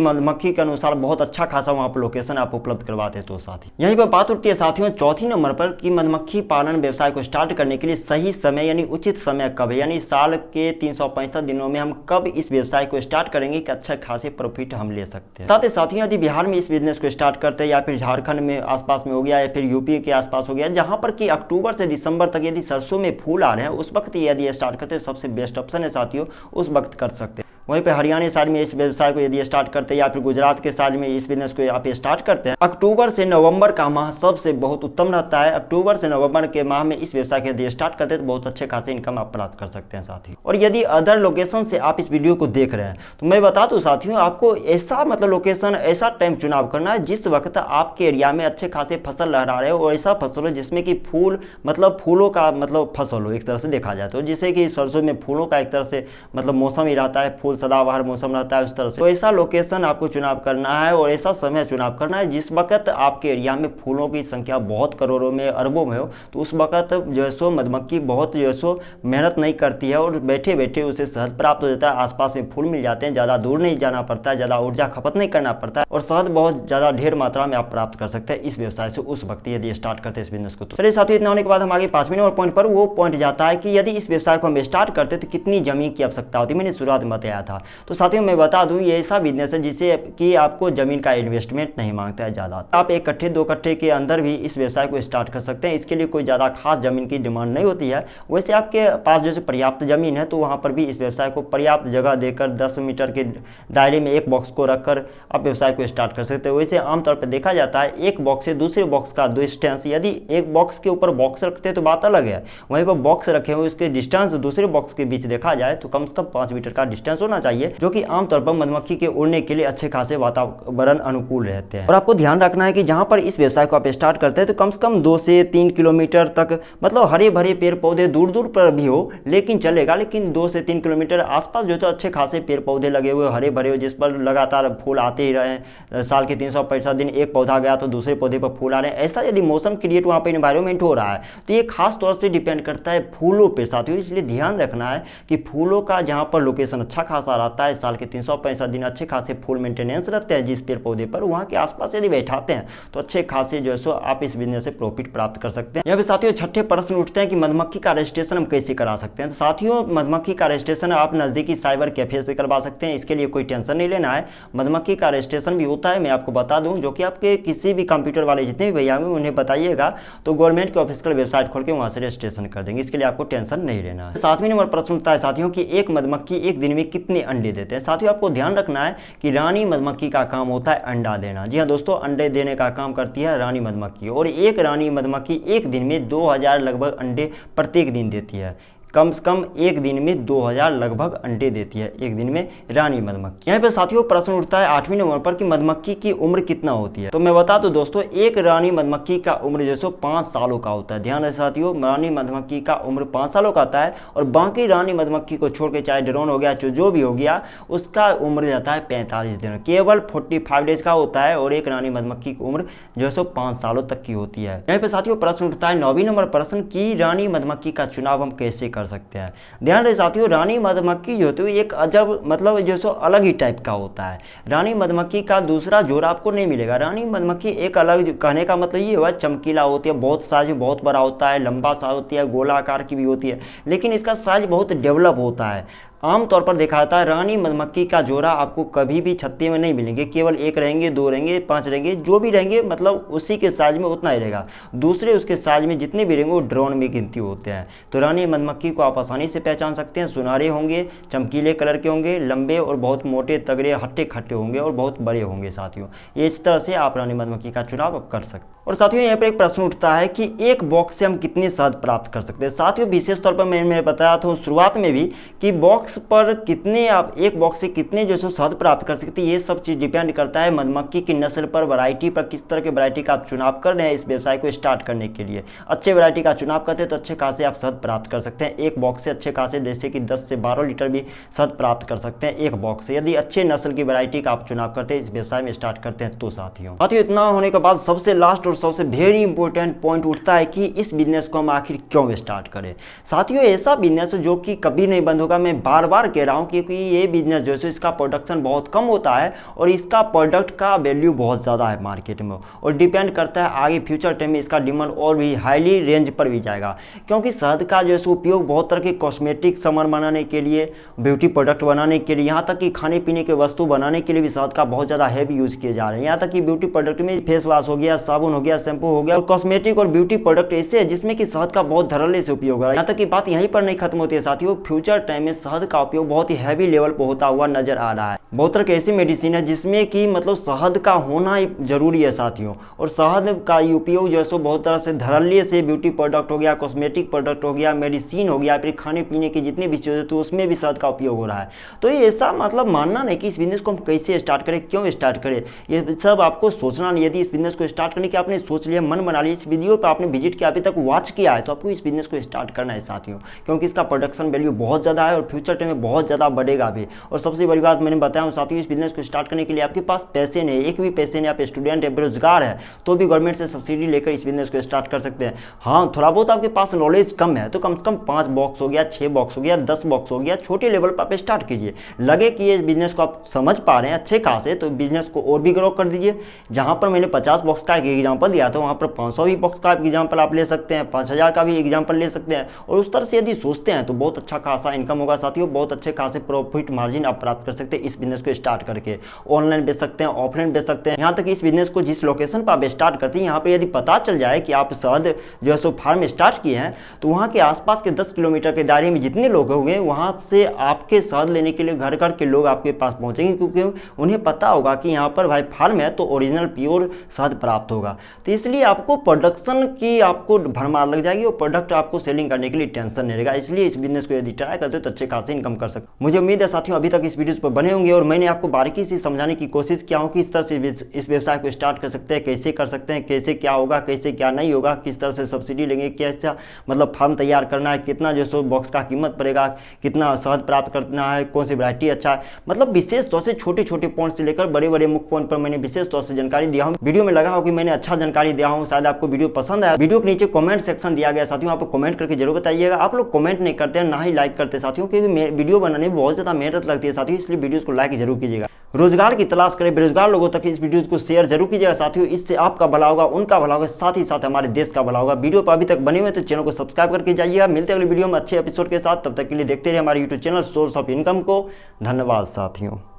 मधुमक्खी के अनुसार बहुत अच्छा खासा वहाँ पर लोकेशन आप उपलब्ध करवाते हैं तो साथी। यहीं पर बात उठती है साथियों चौथी नंबर पर कि मधुमक्खी पालन व्यवसाय को स्टार्ट करने के लिए सही समय यानी उचित समय कब है, यानी साल के 365 दिनों में हम कब इस व्यवसाय को स्टार्ट करेंगे कि अच्छा खासे प्रॉफिट हम ले सकते हैं। साथ ही साथियों, यदि बिहार में इस बिजनेस को स्टार्ट करते हैं या फिर झारखंड में आसपास में हो गया या फिर यूपी के आसपास हो गया, जहां पर कि अक्टूबर से दिसंबर तक यदि सरसों में फूल आ रहे हैं, उस वक्त यदि स्टार्ट करते हैं सबसे बेस्ट ऑप्शन है साथियों, उस वक्त कर सकते हैं। वहीं पे हरियाणा साइड में इस व्यवसाय को यदि स्टार्ट करते हैं या फिर गुजरात के साइड में इस बिजनेस को आप स्टार्ट करते हैं, अक्टूबर से नवंबर का माह सबसे बहुत उत्तम रहता है। अक्टूबर से नवंबर के माह में इस व्यवसाय को यदि स्टार्ट करते हैं तो बहुत अच्छे खासे इनकम आप प्राप्त कर सकते हैं साथियों। और यदि अदर लोकेशन से आप इस वीडियो को देख रहे हैं तो मैं बता दूं साथियों, आपको ऐसा मतलब लोकेशन, ऐसा टाइम चुनाव करना है जिस वक्त आपके एरिया में अच्छे खासे फसल लहरा रहे हो और ऐसा फसल हो जिसमें कि फूल मतलब फूलों का मतलब फसल हो, एक तरह से देखा जाए तो, जैसे कि सरसों में फूलों का एक तरह से मतलब मौसम ही रहता है, फूल सदाबहार मौसम रहता है उस तरह से। तो ऐसा लोकेशन आपको चुनाव करना है और ऐसा समय चुनाव करना है जिस वक्त आपके एरिया में फूलों की संख्या बहुत करोड़ों में अरबों में हो, तो उस वक्त जो है सो मधुमक्खी बहुत जो है सो मेहनत नहीं करती है और बैठे बैठे उसे शहद प्राप्त हो जाता है, आसपास में फूल मिल जाते हैं, ज़्यादा दूर नहीं जाना पड़ता है, ज़्यादा ऊर्जा खपत नहीं करना पड़ता है और शहद बहुत ज़्यादा ढेर मात्रा में आप प्राप्त कर सकते हैं इस व्यवसाय से उस वक्त यदि स्टार्ट करते हैं इस बिजनेस को। तो चलिए साथियों, इतना होने के बाद हम आगे 5वें नंबर पॉइंट जाता है कि यदि इस व्यवसाय को हम स्टार्ट करते हैं तो कितनी जमीन की आवश्यकता होती है। मैंने शुरुआत में बताया था। तो साथियों मैं बता दूं ये ऐसा बिजनेस है जिसे कि आपको ज़मीन का इन्वेस्टमेंट नहीं मांगता है ज़्यादा। आप 1 कट्ठे 2 कट्ठे के अंदर भी इस व्यवसाय को स्टार्ट कर सकते हैं। इसके लिए कोई ज़्यादा खास ज़मीन की डिमांड नहीं होती है। वैसे आपके पास जैसे पर्याप्त ज़मीन है तो वहाँ पर भी इस व्यवसाय को पर्याप्त जगह देकर 10 मीटर के दायरे में एक बॉक्स को रखकर आप व्यवसाय को स्टार्ट कर सकते हैं। वैसे आमतौर पर देखा जाता है एक बॉक्स से दूसरे बॉक्स का डिस्टेंस, यदि एक बॉक्स के ऊपर बॉक्स रखते हैं तो बात अलग है, वहीं पर बॉक्स रखे हुए उसके डिस्टेंस दूसरे बॉक्स के बीच देखा जाए तो कम से कम 5 मीटर का डिस्टेंस होना चाहिए, जो कि आमतौर पर मधुमक्खी के उड़ने के लिए अच्छे खासे वातावरण अनुकूल रहते हैं। और आपको ध्यान रखना है कि जहां पर इस व्यवसाय को आप स्टार्ट करते हैं तो कम से कम 2 से 3 किलोमीटर तक, मतलब हरे भरे पेड़ पौधे दूर दूर पर भी हो लेकिन चलेगा, लेकिन 2 से 3 किलोमीटर आसपास जो तो अच्छे खासे पेड़ पौधे लगे हुए हरे भरे हो, जिस पर लगातार फूल आते ही रहे, साल के 365 दिन एक पौधा गया तो दूसरे पौधे पर फूल आ रहे हैं, ऐसा यदि मौसम क्रिएट वहाँ पर इन्वायरमेंट हो रहा है तो ये खास तौर से डिपेंड करता है फूलों पर साथियों। इसलिए ध्यान रखना है कि फूलों का जहाँ पर लोकेशन अच्छा खासा रहता है, साल के 365 दिन अच्छे खासे फूल मेंटेनेंस रहते हैं जिस पेड़ पौधे पर, वहाँ के आसपास यदि बैठाते हैं तो अच्छे खासे जो है सो आप इस बिजनेस से प्रॉफिट प्राप्त कर सकते हैं। यहाँ पे साथियों छठे प्रश्न उठते हैं कि मधुमक्खी का रजिस्ट्रेशन हम कैसे करा सकते हैं। तो साथियों मधुमक्खी का रजिस्ट्रेशन आप नजदीकी साइबर कैफे से करवा सकते हैं, इसके लिए कोई टेंशन नहीं लेना है। मधुमक्खी का रजिस्ट्रेशन भी होता है, मैं आपको बता दूं, जो कि आपके किसी भी कंप्यूटर वाले जितने भी भैया होंगे उन्हें बताइएगा तो गवर्नमेंट के ऑफिशियल वेबसाइट खोल के वहां से रजिस्ट्रेशन कर देंगे, इसके लिए आपको टेंशन नहीं लेना है। 7वें नंबर प्रश्न उठता है साथियों कि एक मधुमक्खी एक दिन में कितने अंडे देते हैं। साथियों आपको ध्यान रखना है कि रानी मधुमक्खी का काम होता है अंडा देना। जी हाँ दोस्तों, अंडे देने का काम करती है रानी मधुमक्खी, और एक रानी मधुमक्खी एक दिन में 2000 लगभग अंडे प्रत्येक दिन देती है। कम से कम एक दिन में 2000 लगभग अंडे देती है एक दिन में रानी मधुमक्खी। यहाँ पे साथियों प्रश्न उठता है 8वें नंबर पर कि मधुमक्खी की उम्र कितना होती है। तो मैं बता दूं दोस्तों, एक रानी मधुमक्खी का उम्र जो है 5 सालों का होता है। ध्यान रहे साथियों, रानी मधुमक्खी का उम्र 5 सालों का आता है, और बाकी रानी मधुमक्खी को छोड़ के चाहे ड्रोन हो गया जो भी हो गया उसका उम्र जाता है 45 दिन, केवल 45 डेज का होता है, और एक रानी मधुमक्खी की उम्र जो है 5 सालों तक की होती है। यहाँ पे साथियों प्रश्न उठता है 9वें नंबर प्रश्न की रानी मधुमक्खी का चुनाव हम कैसे कर सकते हैं। ध्यान रहे साथियों, रानी मधुमक्खी जो होती है एक अजब मतलब जो सो अलग ही टाइप का होता है। रानी मधुमक्खी का दूसरा जोड़ा आपको नहीं मिलेगा। रानी मधुमक्खी एक अलग, कहने का मतलब ये हुआ चमकीला होती है, बहुत साइज में बहुत बड़ा होता है, लंबा सा होती है, गोलाकार की भी होती है, लेकिन इसका साइज बहुत डेवलप होता है। आमतौर पर देखा जाता है रानी मधुमक्खी का जोड़ा आपको कभी भी छत्ते में नहीं मिलेंगे, केवल 1 रहेंगे, 2 रहेंगे, 5 रहेंगे, जो भी रहेंगे मतलब उसी के साइज में उतना ही रहेगा। दूसरे उसके साइज में जितने भी रहेंगे वो ड्रोन में गिनती होते हैं। तो रानी मधुमक्खी को आप आसानी से पहचान सकते हैं। सुनहरे होंगे, चमकीले कलर के होंगे, लंबे और बहुत मोटे तगड़े हट्टे खट्टे होंगे और बहुत बड़े होंगे साथियों। ये इस तरह से आप रानी मधुमक्खी का चुनाव आप कर सकते हैं। और साथियों यहाँ पर एक प्रश्न उठता है कि एक बॉक्स से हम कितने शहद प्राप्त कर सकते हैं। साथियों विशेष तौर पर मैंने बताया था शुरुआत में भी कि बॉक्स पर कितने आप एक बॉक्स से कितने जो है शहद प्राप्त कर सकते हैं, ये सब चीज़ डिपेंड करता है मधुमक्खी की नस्ल पर, वैरायटी पर, किस तरह के वैरायटी का आप चुनाव कर रहे हैं इस व्यवसाय को स्टार्ट करने के लिए। अच्छे वैरायटी का चुनाव करते हैं तो अच्छे खासे आप शहद प्राप्त कर सकते हैं। एक बॉक्स से अच्छे खासे जैसे कि 10 से 12 लीटर भी शहद प्राप्त कर सकते हैं एक बॉक्स से, यदि अच्छे नस्ल की वैरायटी का आप चुनाव करते हैं इस व्यवसाय में स्टार्ट करते हैं तो। साथियों इतना होने के बाद सबसे लास्ट और सबसे वेरी इंपॉर्टेंट पॉइंट उठता है कि इस बिजनेस को हम आखिर क्यों स्टार्ट करें। साथियों ऐसा बिजनेस जो कि कभी नहीं बंद होगा, मैं बार बार कह रहा हूं, क्योंकि ये बिजनेस जो है इसका प्रोडक्शन बहुत कम होता है और इसका प्रोडक्ट का वैल्यू बहुत ज़्यादा है मार्केट में, और डिपेंड करता है आगे फ्यूचर टाइम में इसका डिमांड और भी हाईली रेंज पर भी जाएगा। क्योंकि शहद का जो है उपयोग बहुत तरह के कॉस्मेटिक सामान बनाने के लिए, ब्यूटी प्रोडक्ट बनाने के लिए, यहाँ तक कि खाने पीने के वस्तु बनाने के लिए भी शहद का बहुत ज़्यादा हैवी यूज किए जा रहे हैं। यहाँ तक कि ब्यूटी प्रोडक्ट में फेस वॉश हो गया, साबुन हो गया, शैम्पू हो गया, और कॉस्मेटिक और ब्यूटी प्रोडक्ट ऐसे है जिसमें कि शहद का बहुत धड़ल्ले से उपयोग हो रहा है। यहाँ तक कि बात यहीं पर नहीं खत्म होती है साथियों, फ्यूचर टाइम में शहद का उपयोग बहुत ही हैवी लेवल पर होता हुआ नजर आ रहा है। बहुत तरह की ऐसी मेडिसिन है जिसमें कि मतलब शहद का होना जरूरी है साथियों, और शहद का उपयोग जो है बहुत तरह से धड़ल्ले से ब्यूटी प्रोडक्ट हो गया, कॉस्मेटिक प्रोडक्ट हो गया, मेडिसिन हो गया, फिर खाने पीने की जितनी भी चीज़ें तो उसमें भी शहद का उपयोग हो रहा है। तो ये ऐसा मतलब मानना नहीं कि इस बिजनेस को हम कैसे स्टार्ट करें, क्यों स्टार्ट करें, ये सब आपको सोचना नहीं। यदि इस बिजनेस को स्टार्ट करने की आपने सोच लिया, मन बना लिया, इस वीडियो पर आपने विजिट किया, अभी तक वॉच किया है, तो आपको इस बिजनेस को स्टार्ट करना है साथियों, क्योंकि इसका प्रोडक्शन वैल्यू बहुत ज़्यादा है और फ्यूचर टाइम में बहुत ज़्यादा बढ़ेगा भी। और सबसे बड़ी बात मैंने बताया हूँ साथियों, इस बिजनेस को स्टार्ट करने के लिए आपके पास पैसे नहीं, एक भी पैसे नहीं, आप स्टूडेंट है, बेरोजगार है, तो भी गवर्नमेंट से सब्सिडी लेकर इस बिजनेस को स्टार्ट कर सकते हैं। हाँ थोड़ा बहुत आपके पास नॉलेज कम है तो कम से कम 5 बॉक्स हो गया, 6 बॉक्स हो गया, 10 बॉक्स हो गया, छोटे लेवल पर आप स्टार्ट कीजिए। लगे कि ये बिजनेस को आप समझ पा रहे हैं अच्छे खासे, तो बिजनेस को और भी ग्रो कर दीजिए। जहां पर मैंने 50 बॉक्स का एक एग्जाम्पल दिया था, वहां पर 500 भी बॉक्स का एग्जाम्पल आप ले सकते हैं, 5000 का भी एग्जाम्पल ले सकते हैं, और उस तरह से यदि सोचते हैं तो बहुत अच्छा खासा इनकम होगा साथियों। बहुत अच्छे खासे प्रॉफिट मार्जिन आप प्राप्त कर सकते हैं इस बिजनेस को स्टार्ट करके। ऑनलाइन बेच सकते हैं, ऑफलाइन बेच सकते हैं। यहाँ तक इस बिजनेस को जिस लोकेशन पर आप स्टार्ट करते हैं, यहाँ पर यदि पता चल जाए कि आप शहद जो है सो फार्म स्टार्ट किए हैं, तो वहाँ के आसपास के 10 किलोमीटर के दायरे में जितने लोग होंगे वहाँ से आपके शहद लेने के लिए घर घर के लोग आपके पास पहुँचेंगे, क्योंकि उन्हें पता होगा कि यहाँ पर भाई फार्म है तो ओरिजिनल प्योर शहद प्राप्त होगा। तो इसलिए आपको प्रोडक्शन की आपको भरमार लग जाएगी और प्रोडक्ट आपको सेलिंग करने के लिए टेंशन नहीं रहेगा। इसलिए इस बिजनेस को यदि ट्राई करते हो तो अच्छे खासे इनकम कर सकते हो। मुझे उम्मीद है साथियों अभी तक इस वीडियो पर बने होंगे और मैंने आपको बारीकी से समझाने की कोशिश किया हूँ कि इस तरह से इस व्यवसाय को स्टार्ट कर सकते हैं, कैसे कर सकते हैं, कैसे क्या होगा, कैसे क्या नहीं होगा, किस तरह से सब्सिडी लेंगे, कैसा मतलब फार्म तैयार करना है, कितना जो सो बॉक्स का कीमत पड़ेगा, कितना शहद प्राप्त करना है, कौन सी वैरायटी अच्छा है। मतलब विशेष तौर से छोटे छोटे पॉइंट से लेकर बड़े बड़े मुख्य पॉइंट पर मैंने विशेष तौर से जानकारी दिया हूँ। वीडियो में लगा हो कि मैंने अच्छा जानकारी दिया हूँ, शायद आपको वीडियो पसंद आया। वीडियो के नीचे कमेंट सेक्शन दिया गया साथियों, आप कमेंट करके जरूर बताइएगा। आप लोग कमेंट नहीं करते हैं, ना ही लाइक करते साथियों, क्योंकि वीडियो बनाने में बहुत ज़्यादा मेहनत लगती है साथियों, इसलिए वीडियोस को लाइक जरूर कीजिएगा। रोजगार की तलाश करें बेरोजगार लोगों तक इस वीडियो को शेयर जरूर कीजिएगा साथियों, इससे आपका भला होगा, उनका भला होगा, साथ ही साथ हमारे देश का भला होगा। वीडियो पर अभी तक बने हुए तो चैनल को सब्सक्राइब करके जाइएगा। मिलते हैं अगले वीडियो में अच्छे एपिसोड के साथ, तब तक के लिए देखते रहिए हमारे YouTube channel source of income को। धन्यवाद साथियों।